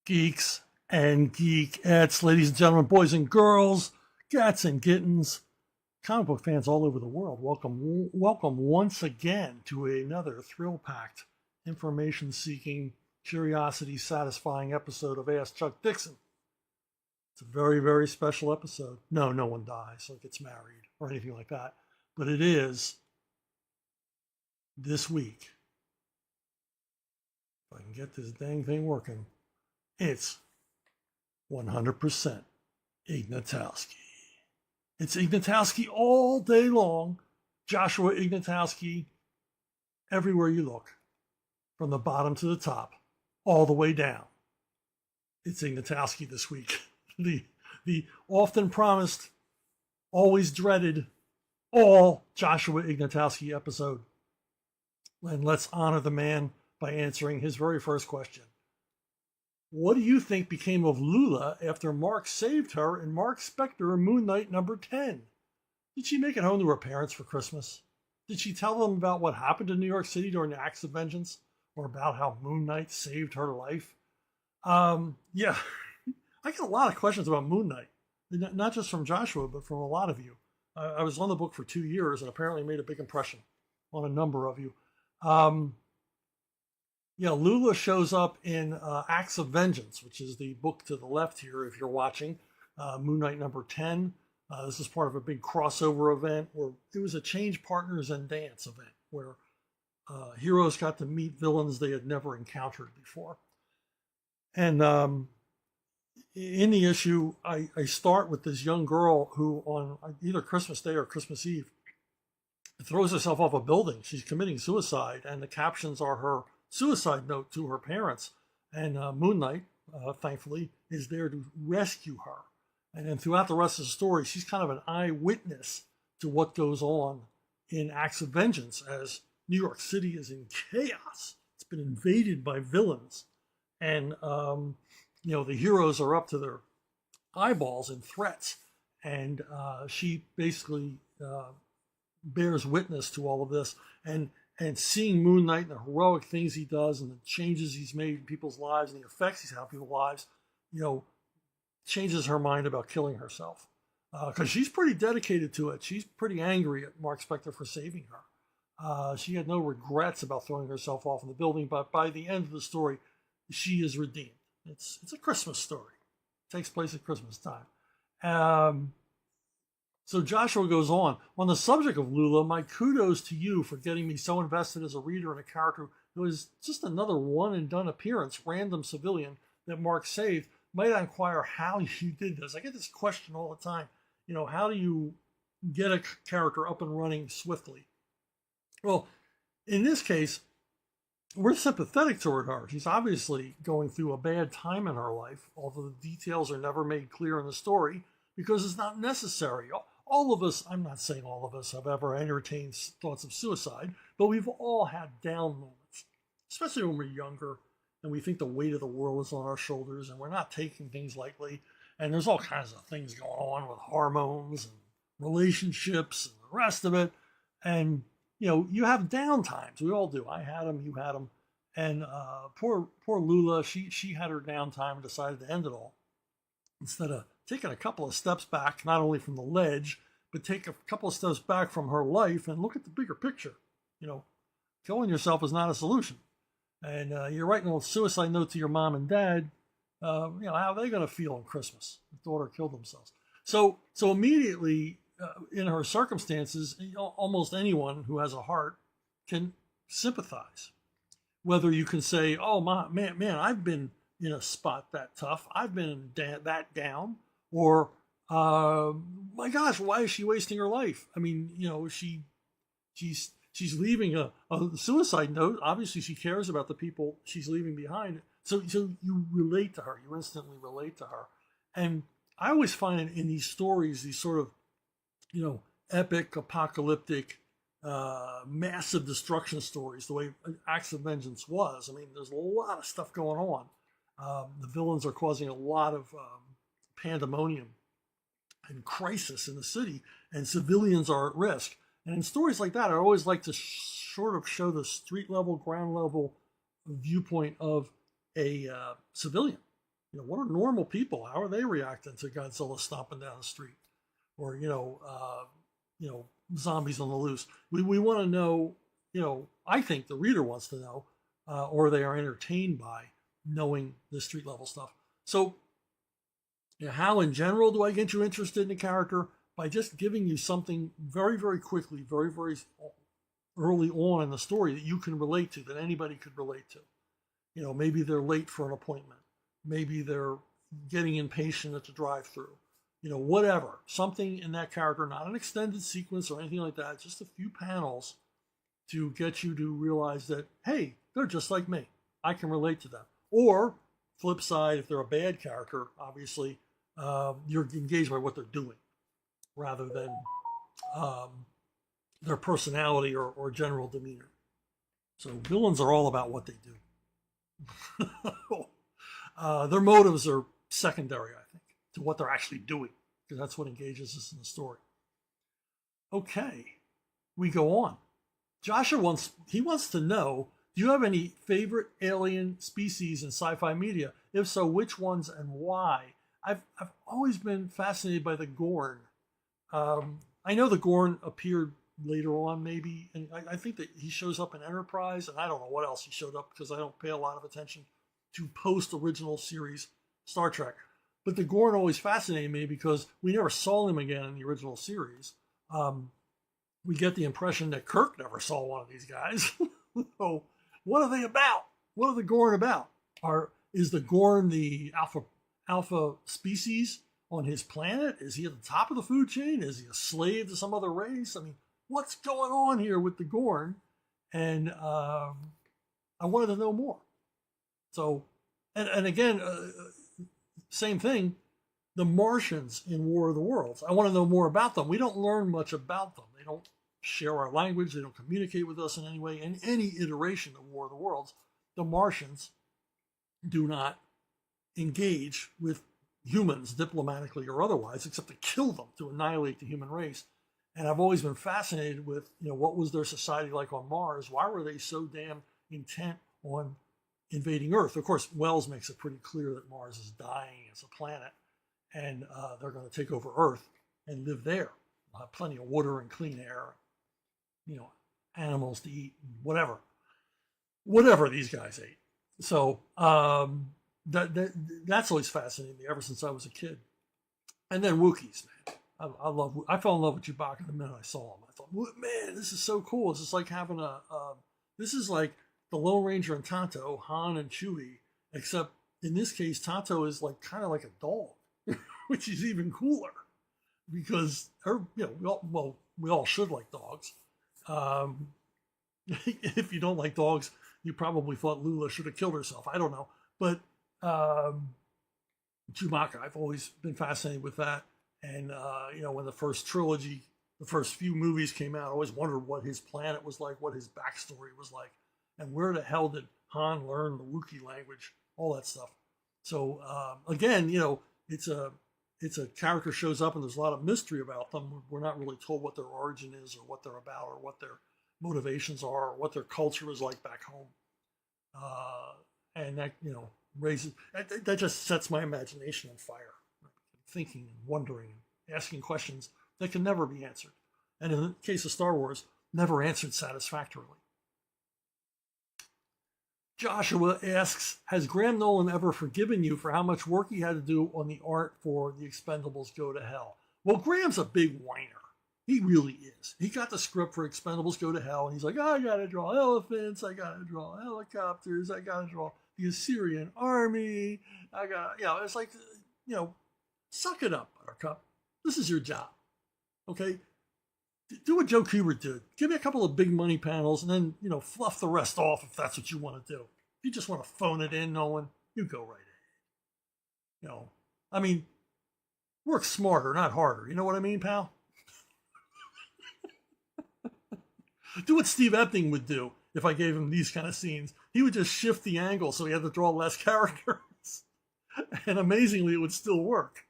Geeks and geekettes, ladies and gentlemen, boys and girls, gats and kittens, comic book fans all over the world. Welcome once again to another thrill-packed, information-seeking, curiosity-satisfying episode of Ask Chuck Dixon. It's a very, very special episode. No one dies or gets married or anything like that. But it is this week. If I can get this dang thing working. It's 100% Ignatowski. It's Ignatowski all day long. Joshua Ignatowski, everywhere you look, from the bottom to the top, all the way down. It's Ignatowski this week. The often promised, always dreaded, all Joshua Ignatowski episode. And let's honor the man by answering his very first question. What do you think became of Lula after Mark saved her in Mark Spector Moon Knight number 10? Did she make it home to her parents for Christmas? Did she tell them about what happened in New York City during the Acts of Vengeance? Or about how Moon Knight saved her life? Yeah, I get a lot of questions about Moon Knight. Not just from Joshua, but from a lot of you. I was on the book for 2 years and apparently made a big impression on a number of you. Yeah, Lula shows up in Acts of Vengeance, which is the book to the left here if you're watching, Moon Knight number 10. This is part of a big crossover event where it was a Change Partners and Dance event where heroes got to meet villains they had never encountered before. And in the issue, I start with this young girl who on either Christmas Day or Christmas Eve throws herself off a building. She's committing suicide, and the captions are her suicide note to her parents. And Moon Knight, thankfully, is there to rescue her. And then throughout the rest of the story, she's kind of an eyewitness to what goes on in Acts of Vengeance as New York City is in chaos. It's been invaded by villains. And, the heroes are up to their eyeballs in threats. And she basically bears witness to all of this. And seeing Moon Knight and the heroic things he does and the changes he's made in people's lives and the effects he's had on people's lives, changes her mind about killing herself. Because she's pretty dedicated to it. She's pretty angry at Mark Spector for saving her. She had no regrets about throwing herself off in the building, but by the end of the story, she is redeemed. It's a Christmas story. It takes place at Christmas time. So Joshua goes on the subject of Lula, my kudos to you for getting me so invested as a reader in a character who is just another one and done appearance, random civilian that Mark saved. Might I inquire how you did this? I get this question all the time. How do you get a character up and running swiftly? Well, in this case, we're sympathetic toward her. She's obviously going through a bad time in her life, although the details are never made clear in the story because it's not necessary. All of us, I'm not saying all of us have ever entertained thoughts of suicide, but we've all had down moments, especially when we're younger and we think the weight of the world is on our shoulders and we're not taking things lightly. And there's all kinds of things going on with hormones and relationships and the rest of it. And, you have down times. We all do. I had them, you had them. And poor Lula, she had her downtime and decided to end it all. Instead of taking a couple of steps back, not only from the ledge, but take a couple of steps back from her life and look at the bigger picture. Killing yourself is not a solution. And you're writing a suicide note to your mom and dad. How are they going to feel on Christmas? The daughter killed themselves. So immediately, in her circumstances, almost anyone who has a heart can sympathize. Whether you can say, "Oh man, I've been in a spot that tough. I've been that down," or my gosh, why is she wasting her life? I mean, she's leaving a suicide note. Obviously, she cares about the people she's leaving behind. So you relate to her. You instantly relate to her. And I always find in these stories, these sort of, epic, apocalyptic, massive destruction stories, the way Acts of Vengeance was. I mean, there's a lot of stuff going on. The villains are causing a lot of pandemonium and crisis in the city, and civilians are at risk. And in stories like that, I always like to sort of show the street level, ground level viewpoint of a civilian. what are normal people? How are they reacting to Godzilla stomping down the street, or zombies on the loose? We want to know. I think the reader wants to know, or they are entertained by knowing the street level stuff. So, how in general do I get you interested in a character? By just giving you something very, very quickly, very, very early on in the story that you can relate to, that anybody could relate to. Maybe they're late for an appointment. Maybe they're getting impatient at the drive-through. Whatever. Something in that character, not an extended sequence or anything like that, just a few panels to get you to realize that, hey, they're just like me. I can relate to them. Or, flip side, if they're a bad character, obviously, you're engaged by what they're doing rather than their personality or general demeanor. So villains are all about what they do. Their motives are secondary, I think, to what they're actually doing, because that's what engages us in the story. Okay, we go on. Joshua wants to know, do you have any favorite alien species in sci-fi media? If so, which ones and why? I've always been fascinated by the Gorn. I know the Gorn appeared later on, maybe, and I think that he shows up in Enterprise, and I don't know what else he showed up, because I don't pay a lot of attention to post-original series Star Trek. But the Gorn always fascinated me because we never saw them again in the original series. We get the impression that Kirk never saw one of these guys. So what are they about? What are the Gorn about? Is the Gorn the alpha species on his planet? Is he at the top of the food chain? Is he a slave to some other race? I mean, what's going on here with the Gorn? And I wanted to know more. So, and again, same thing, the Martians in War of the Worlds. I want to know more about them. We don't learn much about them. They don't share our language. They don't communicate with us in any way. In any iteration of War of the Worlds, the Martians do not engage with humans diplomatically or otherwise, except to kill them, to annihilate the human race. And I've always been fascinated with, what was their society like on Mars? Why were they so damn intent on invading Earth? Of course, Wells makes it pretty clear that Mars is dying as a planet, and they're going to take over Earth and live there. We'll have plenty of water and clean air, animals to eat, whatever these guys ate. So that's always fascinated me ever since I was a kid. And then Wookies, man. I fell in love with Chewbacca the minute I saw him. I thought, man, this is so cool. This is like having this is like the Lone Ranger and Tonto, Han and Chewie, except in this case, Tonto is kind of like a dog, which is even cooler because, we all should like dogs. If you don't like dogs, you probably thought Lula should have killed herself. I don't know. But Chewbacca, I've always been fascinated with that. And, when the first trilogy, the first few movies came out, I always wondered what his planet was like, what his backstory was like, and where the hell did Han learn the Wookiee language, all that stuff. So, again, it's a character shows up and there's a lot of mystery about them. We're not really told what their origin is or what they're about or what their motivations are or what their culture is like back home. And that, raises, that just sets my imagination on fire. Thinking and wondering and asking questions that can never be answered. And in the case of Star Wars, never answered satisfactorily. Joshua asks, has Graham Nolan ever forgiven you for how much work he had to do on the art for The Expendables Go to Hell? Well, Graham's a big whiner. He really is. He got the script for Expendables Go to Hell, and he's like, I got to draw elephants, I got to draw helicopters, I got to draw the Assyrian army, it's like, suck it up, Buttercup. This is your job. Okay? Do what Joe Kubert did. Give me a couple of big money panels and then, fluff the rest off if that's what you want to do. If you just want to phone it in, Nolan, you go right ahead. Work smarter, not harder. You know what I mean, pal? Do what Steve Epting would do if I gave him these kind of scenes. He would just shift the angle so he had to draw less characters. And amazingly, it would still work.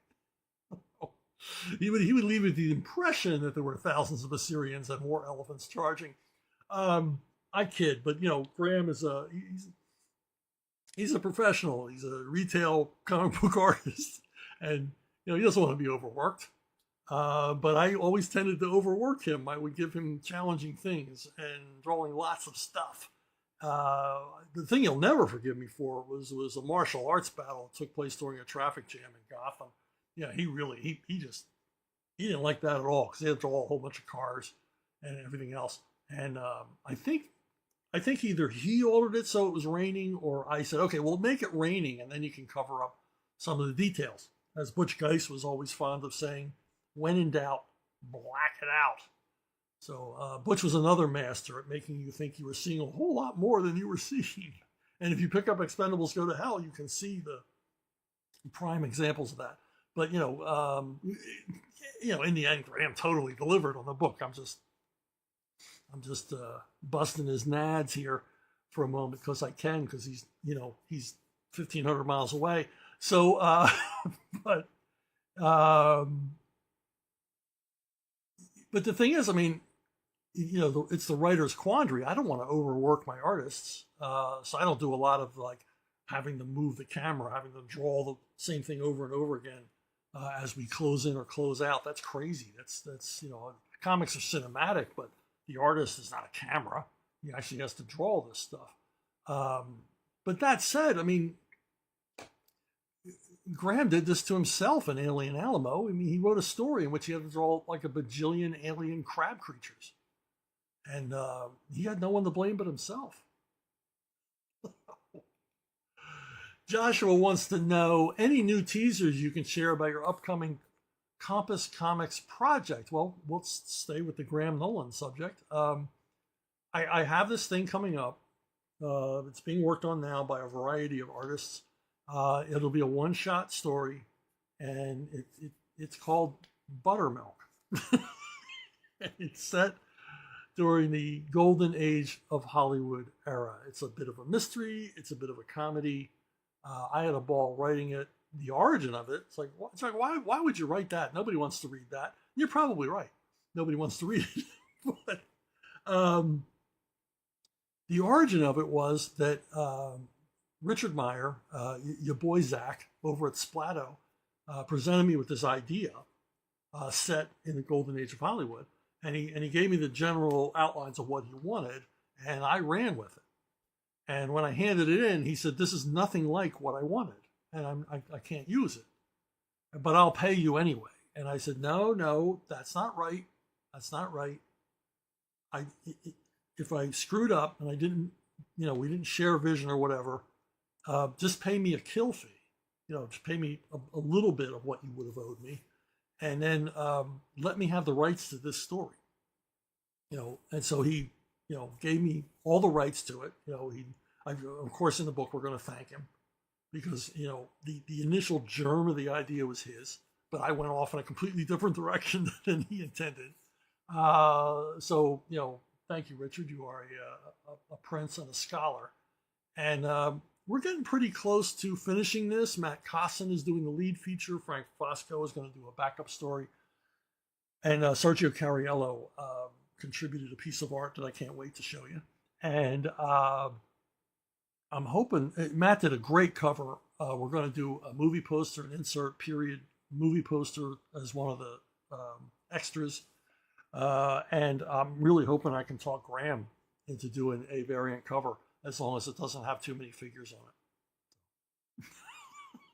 He would leave with the impression that there were thousands of Assyrians and war elephants charging. I kid, but Graham is he's a professional. He's a retail comic book artist, and he doesn't want to be overworked. But I always tended to overwork him. I would give him challenging things and drawing lots of stuff. The thing he'll never forgive me for was a martial arts battle that took place during a traffic jam in Gotham. Yeah, he didn't like that at all because he had to draw a whole bunch of cars and everything else. And I think either he ordered it so it was raining, or I said, okay, well, make it raining, and then you can cover up some of the details. As Butch Geist was always fond of saying, when in doubt, black it out. So Butch was another master at making you think you were seeing a whole lot more than you were seeing. And if you pick up Expendables Go to Hell, you can see the prime examples of that. But in the end, Graham totally delivered on the book. I'm just busting his nads here for a moment because I can, because he's 1,500 miles away. So, but the thing is, I mean, it's the writer's quandary. I don't want to overwork my artists, so I don't do a lot of like having to move the camera, having to draw the same thing over and over again as we close in or close out. That's crazy. That's comics are cinematic, but the artist is not a camera. He actually has to draw this stuff. But that said, I mean, Graham did this to himself in Alien Alamo. I mean, he wrote a story in which he had to draw like a bajillion alien crab creatures. And he had no one to blame but himself. Joshua wants to know any new teasers you can share about your upcoming Compass Comics project. Well, let's stay with the Graham Nolan subject. I have this thing coming up. It's being worked on now by a variety of artists. It'll be a one-shot story, and it's called Buttermilk. It's set during the golden age of Hollywood era. It's a bit of a mystery. It's a bit of a comedy. I had a ball writing it. The origin of it, it's like why would you write that? Nobody wants to read that. You're probably right. Nobody wants to read it. But the origin of it was that Richard Meyer, your boy Zach, over at Splato, presented me with this idea set in the golden age of Hollywood, and he gave me the general outlines of what he wanted, and I ran with it. And when I handed it in, he said, "This is nothing like what I wanted, and I can't use it, but I'll pay you anyway." And I said, "No, that's not right. That's not right. If I screwed up and I didn't, we didn't share vision or whatever, just pay me a kill fee. Just pay me a little bit of what you would have owed me, and then let me have the rights to this story." And so he, gave me all the rights to it. Of course, in the book, we're going to thank him because, the initial germ of the idea was his, but I went off in a completely different direction than he intended. So, thank you, Richard. You are a prince and a scholar. And we're getting pretty close to finishing this. Matt Cosson is doing the lead feature. Frank Fosco is going to do a backup story. And Sergio Cariello contributed a piece of art that I can't wait to show you. And I'm hoping, Matt did a great cover. We're going to do a movie poster, an insert period movie poster as one of the extras. And I'm really hoping I can talk Graham into doing a variant cover as long as it doesn't have too many figures on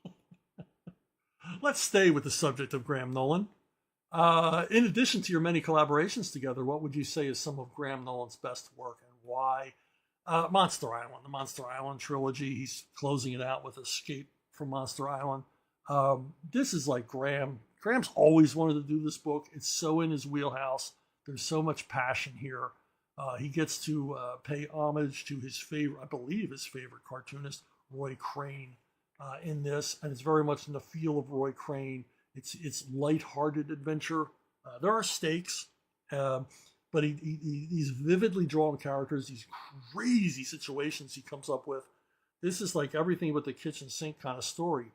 it. Let's stay with the subject of Graham Nolan. In addition to your many collaborations together, what would you say is some of Graham Nolan's best work and why? Monster Island, the Monster Island trilogy. He's closing it out with Escape from Monster Island. This is like Graham. Graham's always wanted to do this book. It's so in his wheelhouse. There's so much passion here. He gets to pay homage to his favorite, I believe his favorite cartoonist, Roy Crane, in this. And it's very much in the feel of Roy Crane. It's lighthearted adventure. There are stakes, but he's vividly drawn characters, these crazy situations he comes up with. This is like everything but the kitchen sink kind of story.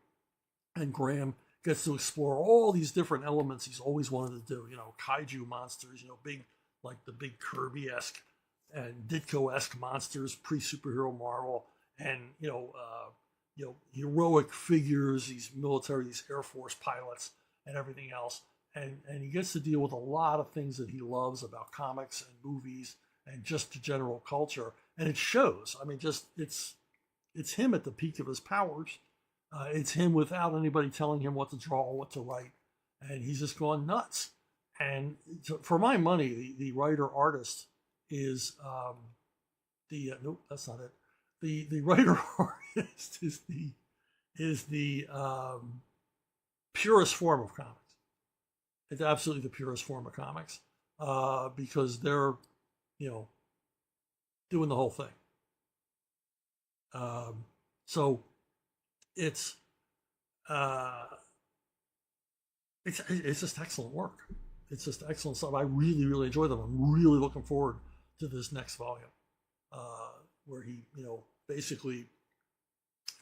And Graham gets to explore all these different elements he's always wanted to do. Kaiju monsters, big, like the big Kirby-esque and Ditko-esque monsters, pre-superhero Marvel. and heroic figures, these military, these Air Force pilots, and everything else. And he gets to deal with a lot of things that he loves about comics and movies and just the general culture, and it shows. I mean, just it's him at the peak of his powers. It's him without anybody telling him what to draw or what to write, and he's just gone nuts. And for my money, the writer artist is nope, that's not it. The writer artist is the purest form of comics. It's absolutely the purest form of comics because they're doing the whole thing. So it's just excellent work. It's just excellent stuff. I really, really enjoy them. I'm really looking forward to this next volume, where he, basically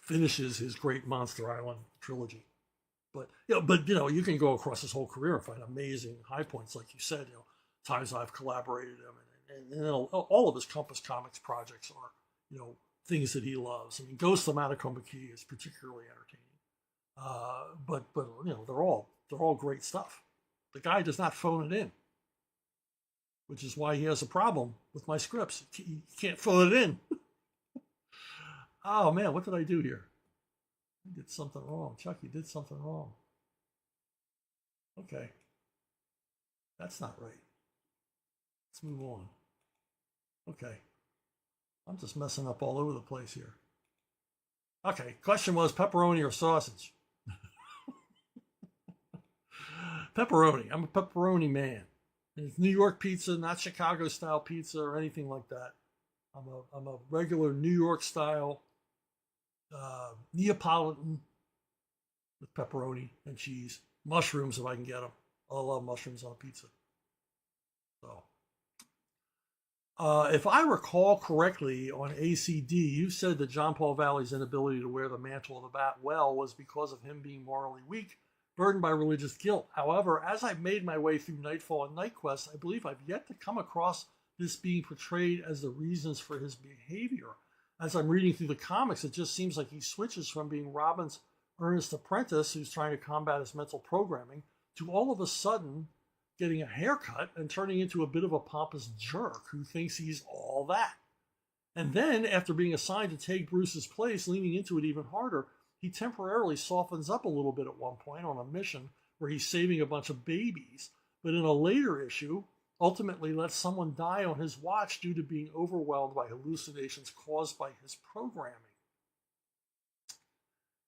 finishes his great Monster Island trilogy. But you can go across his whole career and find amazing high points, like you said. Times I've collaborated him, and all of his Compass Comics projects are, things that he loves. I mean, Ghost of Matacomba Key is particularly entertaining. But they're all great stuff. The guy does not phone it in, which is why he has a problem with my scripts. He can't phone it in. Oh man, what did I do here? I did something wrong. Chucky did something wrong. Okay. That's not right. Let's move on. Okay. I'm just messing up all over the place here. Okay, question was pepperoni or sausage? Pepperoni. I'm a pepperoni man. It's New York pizza, not Chicago style pizza or anything like that. I'm a regular New York style Neapolitan with pepperoni and cheese, mushrooms if I can get them. I love mushrooms on a pizza. So, if I recall correctly, on ACD, you said that John Paul Valley's inability to wear the mantle of the bat well was because of him being morally weak, burdened by religious guilt. However, as I've made my way through Nightfall and Nightquest, I believe I've yet to come across this being portrayed as the reasons for his behavior. As I'm reading through the comics, it just seems like he switches from being Robin's earnest apprentice who's trying to combat his mental programming to all of a sudden getting a haircut and turning into a bit of a pompous jerk who thinks he's all that. And then, after being assigned to take Bruce's place, leaning into it even harder, he temporarily softens up a little bit at one point on a mission where he's saving a bunch of babies, but in a later issue, ultimately lets someone die on his watch due to being overwhelmed by hallucinations caused by his programming.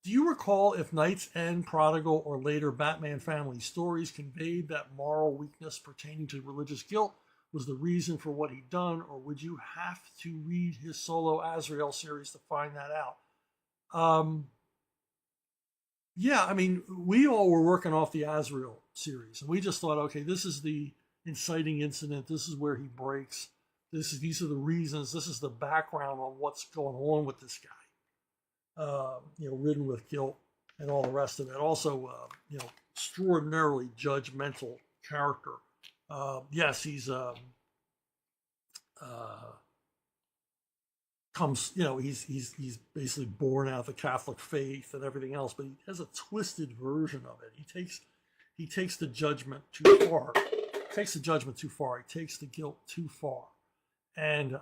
Do you recall if Knight's End, Prodigal, or later Batman family stories conveyed that moral weakness pertaining to religious guilt was the reason for what he'd done, or would you have to read his solo Azrael series to find that out? Yeah, I mean, we all were working off the Azrael series, and we just thought, okay, this is the inciting incident. This is where he breaks. These are the reasons. This is the background on what's going on with this guy. Ridden with guilt and all the rest of it. Also, extraordinarily judgmental character. Yes, he's he's basically born out of the Catholic faith and everything else, but he has a twisted version of it. He takes the judgment too far. He takes the guilt too far, and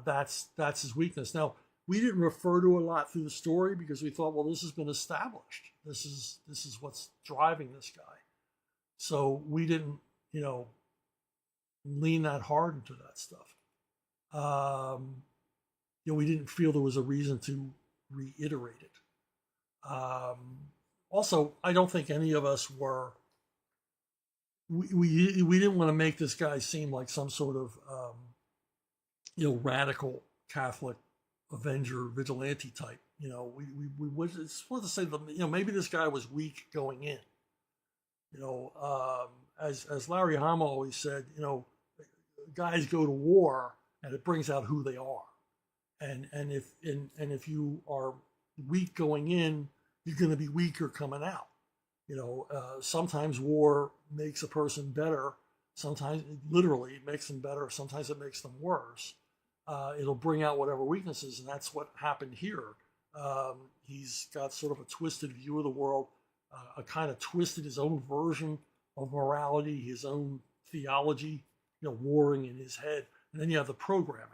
that's his weakness. Now, we didn't refer to a lot through the story because we thought, well, this has been established. This is what's driving this guy. So we didn't, lean that hard into that stuff. We didn't feel there was a reason to reiterate it. Also, I don't think any of us were. We didn't want to make this guy seem like some sort of radical Catholic Avenger vigilante type. We just wanted to say that maybe this guy was weak going in. As Larry Hama always said, guys go to war and it brings out who they are. And if you are weak going in, you're going to be weaker coming out. Sometimes war makes a person better. Sometimes, literally, it makes them better. Sometimes it makes them worse. it'll bring out whatever weaknesses, and that's what happened here. He's got sort of a twisted view of the world, a kind of twisted his own version of morality, his own theology, warring in his head. And then you have the programming,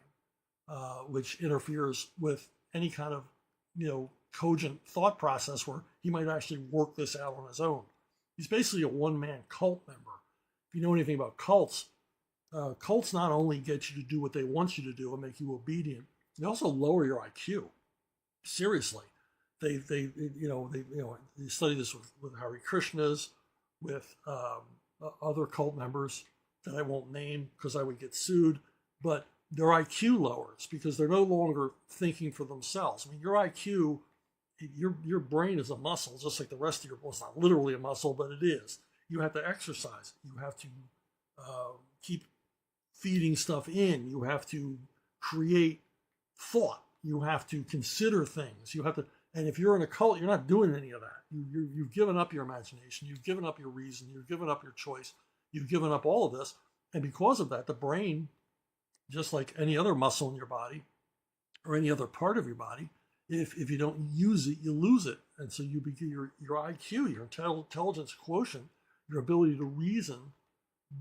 which interferes with any kind of, cogent thought process where he might actually work this out on his own. He's basically a one-man cult member. If you know anything about cults, cults not only get you to do what they want you to do and make you obedient, they also lower your IQ. Seriously, they study this with Hare Krishnas, with other cult members that I won't name because I would get sued, but their IQ lowers because they're no longer thinking for themselves. I mean, your IQ, your brain is a muscle, just like the rest of your, well, it's not literally a muscle, but it is. You have to exercise. You have to keep feeding stuff in. You have to create thought. You have to consider things. You have to, and if you're in a cult, you're not doing any of that. You've given up your imagination. You've given up your reason. You've given up your choice. You've given up all of this. And because of that, the brain, just like any other muscle in your body or any other part of your body, if you don't use it, you lose it. And so you begin your IQ, your intelligence quotient, your ability to reason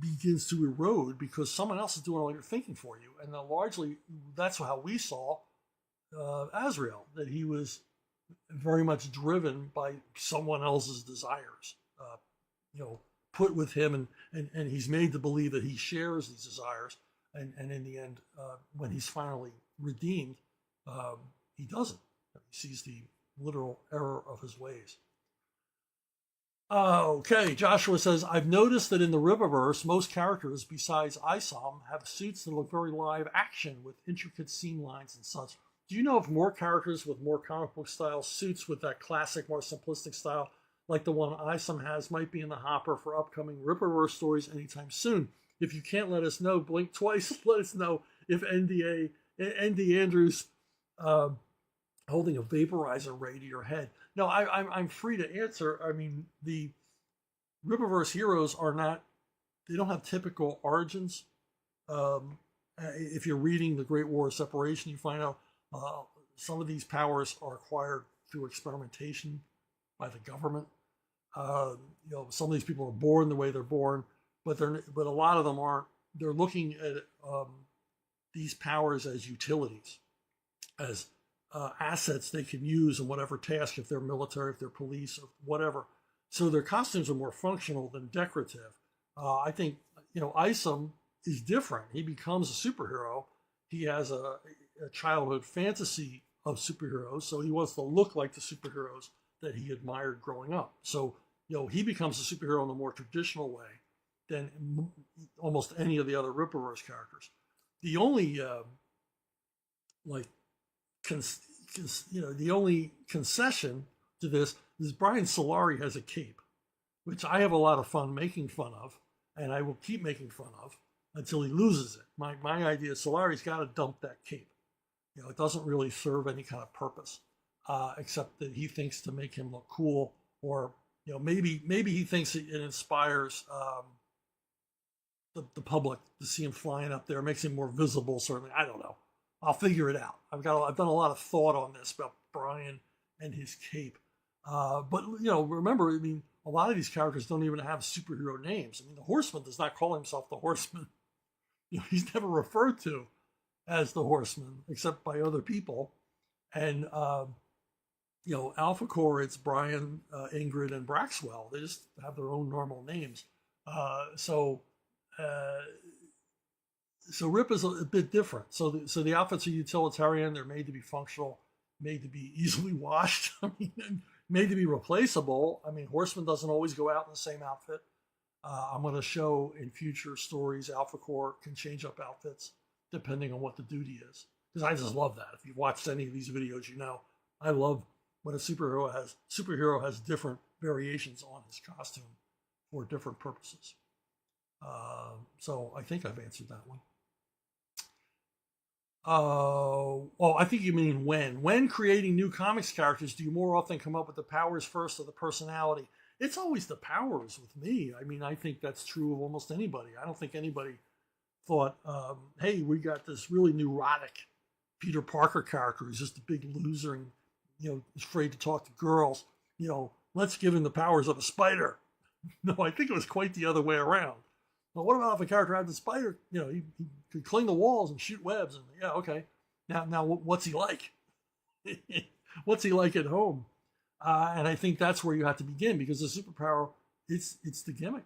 begins to erode because someone else is doing all your thinking for you. And largely, that's how we saw Azrael, that he was very much driven by someone else's desires, put with him, and he's made to believe that he shares these desires. And in the end, when he's finally redeemed, he doesn't. He sees the literal error of his ways. Okay, Joshua says, I've noticed that in the Rippaverse, most characters besides ICYMI have suits that look very live action with intricate scene lines and such. Do you know if more characters with more comic book style suits with that classic, more simplistic style, like the one ICYMI has, might be in the hopper for upcoming Rippaverse stories anytime soon? If you can't let us know, blink twice. Let us know if ND Andrews holding a vaporizer ray to your head. No, I'm free to answer. I mean, the Rippaverse heroes they don't have typical origins. If you're reading The Great War of Separation, you find out some of these powers are acquired through experimentation by the government. Some of these people are born the way they're born, but a lot of them aren't. They're looking at these powers as utilities, as assets they can use in whatever task, if they're military, if they're police, or whatever. So their costumes are more functional than decorative. I think, ICYMI is different. He becomes a superhero. He has a childhood fantasy of superheroes, so he wants to look like the superheroes that he admired growing up. So, he becomes a superhero in a more traditional way than almost any of the other Rippaverse characters. The only the only concession to this is Brian Solari has a cape, which I have a lot of fun making fun of, and I will keep making fun of until he loses it. My idea is Solari's got to dump that cape. It doesn't really serve any kind of purpose, except that he thinks to make him look cool, or maybe he thinks it inspires the public to see him flying up there, makes him more visible. Certainly, I don't know. I'll figure it out. I've done a lot of thought on this about Brian and his cape. But remember, I mean, a lot of these characters don't even have superhero names. I mean, the Horseman does not call himself the Horseman. He's never referred to as the Horseman except by other people. And Alpha Corps, it's Brian, Ingrid, and Braxwell. They just have their own normal names. So Rip is a bit different. So the outfits are utilitarian. They're made to be functional, made to be easily washed. I mean, made to be replaceable. I mean, Horseman doesn't always go out in the same outfit. I'm going to show in future stories, Alpha Corps can change up outfits depending on what the duty is. Because I just love that. If you've watched any of these videos, I love when a superhero has different variations on his costume for different purposes. So I think I've answered that one. I think you mean when. When creating new comics characters, do you more often come up with the powers first or the personality? It's always the powers with me. I mean, I think that's true of almost anybody. I don't think anybody thought, hey, we got this really neurotic Peter Parker character who's just a big loser and, is afraid to talk to girls. Let's give him the powers of a spider. No, I think it was quite the other way around. Well, what about if a character had the spider? He could cling the walls and shoot webs. And yeah, okay. Now, what's he like? What's he like at home? And I think that's where you have to begin, because the superpower, it's the gimmick.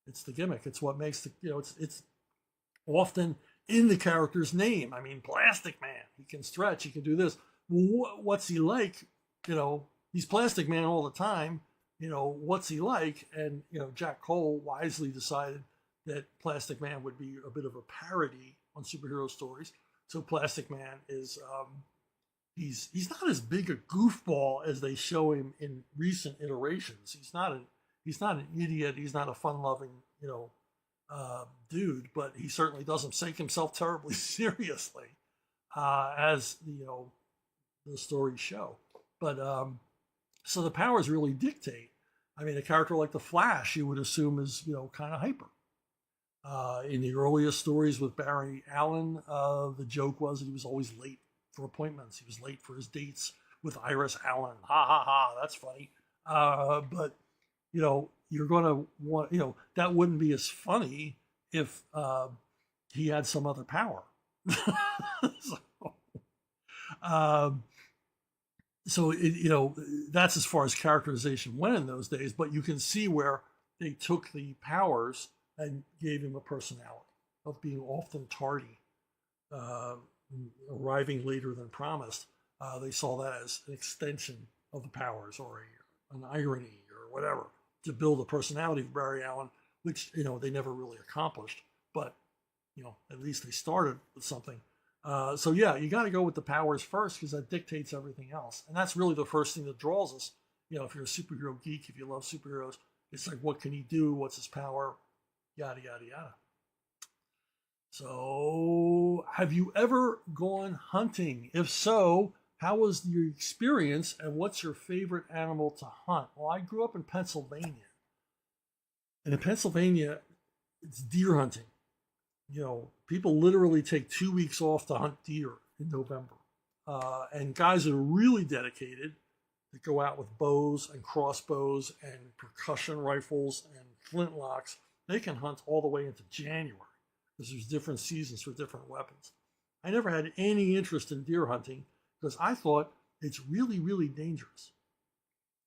It's the gimmick. It's what makes it's often in the character's name. I mean, Plastic Man. He can stretch. He can do this. What's he like? He's Plastic Man all the time. What's he like? And, Jack Cole wisely decided that Plastic Man would be a bit of a parody on superhero stories. So Plastic Man is, he's not as big a goofball as they show him in recent iterations. He's not an idiot. He's not a fun-loving, dude, but he certainly doesn't take himself terribly seriously, as the stories show. But so the powers really dictate. I mean, a character like the Flash, you would assume is kind of hyper. In the earliest stories with Barry Allen, the joke was that he was always late for appointments. He was late for his dates with Iris Allen. Ha ha ha! That's funny. But you're going to want, that wouldn't be as funny if he had some other power. So that's as far as characterization went in those days. But you can see where they took the powers and gave him a personality of being often tardy, arriving later than promised. They saw that as an extension of the powers, or an irony, or whatever, to build a personality of Barry Allen, which they never really accomplished. But at least they started with something. So yeah, you got to go with the powers first, because that dictates everything else, and that's really the first thing that draws us. If you're a superhero geek, if you love superheroes, it's like, what can he do? What's his power? Yada yada yada. So, have you ever gone hunting? If so, how was your experience, and what's your favorite animal to hunt? Well, I grew up in Pennsylvania, and in Pennsylvania, it's deer hunting. People literally take 2 weeks off to hunt deer in November. And guys that are really dedicated, that go out with bows and crossbows and percussion rifles and flintlocks, they can hunt all the way into January, because there's different seasons for different weapons. I never had any interest in deer hunting, because I thought it's really, really dangerous.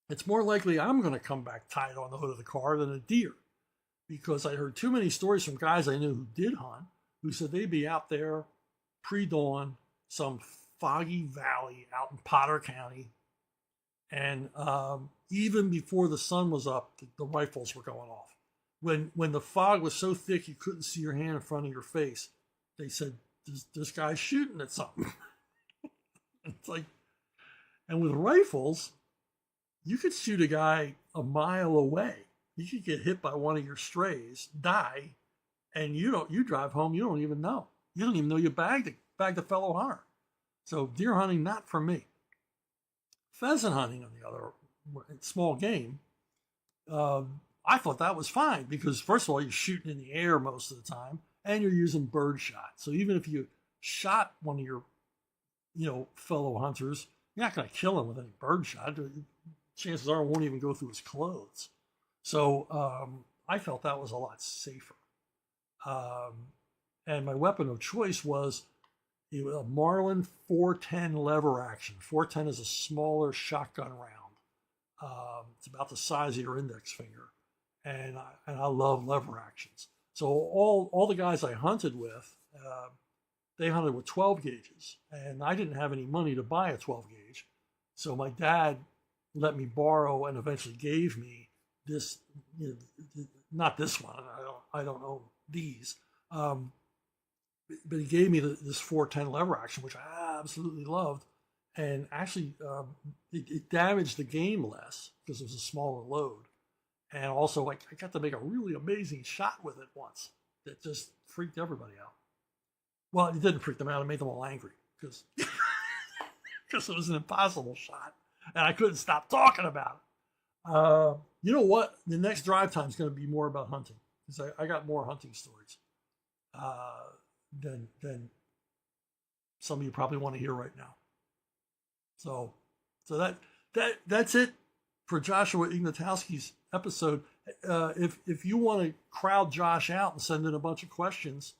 It's more likely I'm going to come back tied on the hood of the car than a deer, because I heard too many stories from guys I knew who did hunt, who said they'd be out there pre-dawn, some foggy valley out in Potter County, and even before the sun was up, the rifles were going off. When the fog was so thick you couldn't see your hand in front of your face, they said, this guy's shooting at something. It's like, and with rifles, you could shoot a guy a mile away. You could get hit by one of your strays, die, and you drive home, you don't even know. You don't even know you bagged a fellow hunter. So deer hunting, not for me. Pheasant hunting, on the other, small game, I thought that was fine, because first of all, you're shooting in the air most of the time, and you're using bird shot. So even if you shot one of your, fellow hunters, you're not going to kill him with any bird shot. Chances are it won't even go through his clothes. So I felt that was a lot safer. And my weapon of choice was a Marlin 410 lever action. 410 is a smaller shotgun round. It's about the size of your index finger. And I love lever actions. So all the guys I hunted with, they hunted with 12 gauges. And I didn't have any money to buy a 12 gauge. So my dad let me borrow and eventually gave me this, not this one. I don't own these. But he gave me this 410 lever action, which I absolutely loved. And actually, it damaged the game less because it was a smaller load. And also, I got to make a really amazing shot with it once that just freaked everybody out. Well, it didn't freak them out. It made them all angry because it was an impossible shot. And I couldn't stop talking about it. You know what? The next drive time is going to be more about hunting, because I got more hunting stories. than some of you probably want to hear right now. So that's it for Joshua Ignatowski's episode. If you want to crowd Josh out and send in a bunch of questions,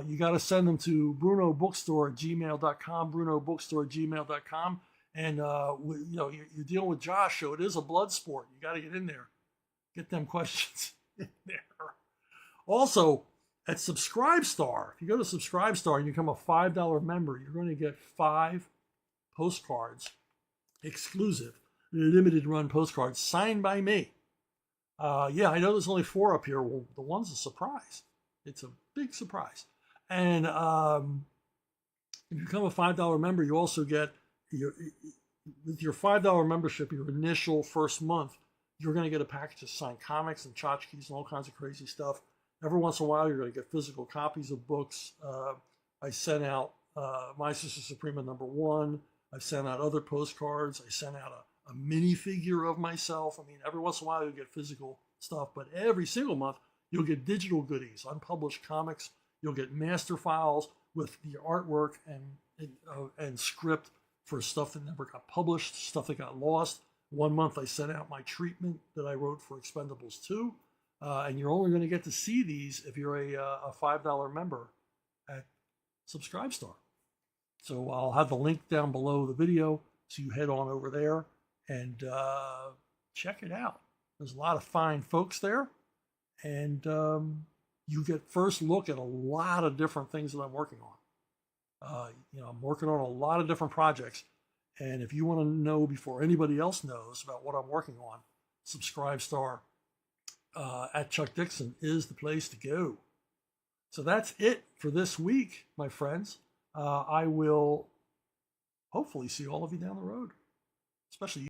you got to send them to brunobookstore@gmail.com, brunobookstore@gmail.com. And you're dealing with Josh, so it is a blood sport. You got to get in there, get them questions in there. Also, at Subscribestar, if you go to Subscribestar and you become a $5 member, you're going to get 5 postcards, exclusive, limited run postcards signed by me. Yeah, I know there's only 4 up here. Well, the one's a surprise. It's a big surprise. And if you become a $5 member, you also get with your $5 membership, your initial first month, you're going to get a package of signed comics and tchotchkes and all kinds of crazy stuff. Every once in a while, you're going to get physical copies of books. I sent out My Sister Suprema #1. I've sent out other postcards. I sent out a minifigure of myself. I mean, every once in a while, you'll get physical stuff, but every single month, you'll get digital goodies, unpublished comics. You'll get master files with the artwork and script for stuff that never got published, stuff that got lost. One month, I sent out my treatment that I wrote for Expendables 2. And you're only going to get to see these if you're a $5 member at Subscribestar. So I'll have the link down below the video, so you head on over there and check it out. There's a lot of fine folks there, and you get first look at a lot of different things that I'm working on. I'm working on a lot of different projects, and if you want to know before anybody else knows about what I'm working on, Subscribestar at Chuck Dixon is the place to go. So that's it for this week, my friends. I will hopefully see all of you down the road, especially you.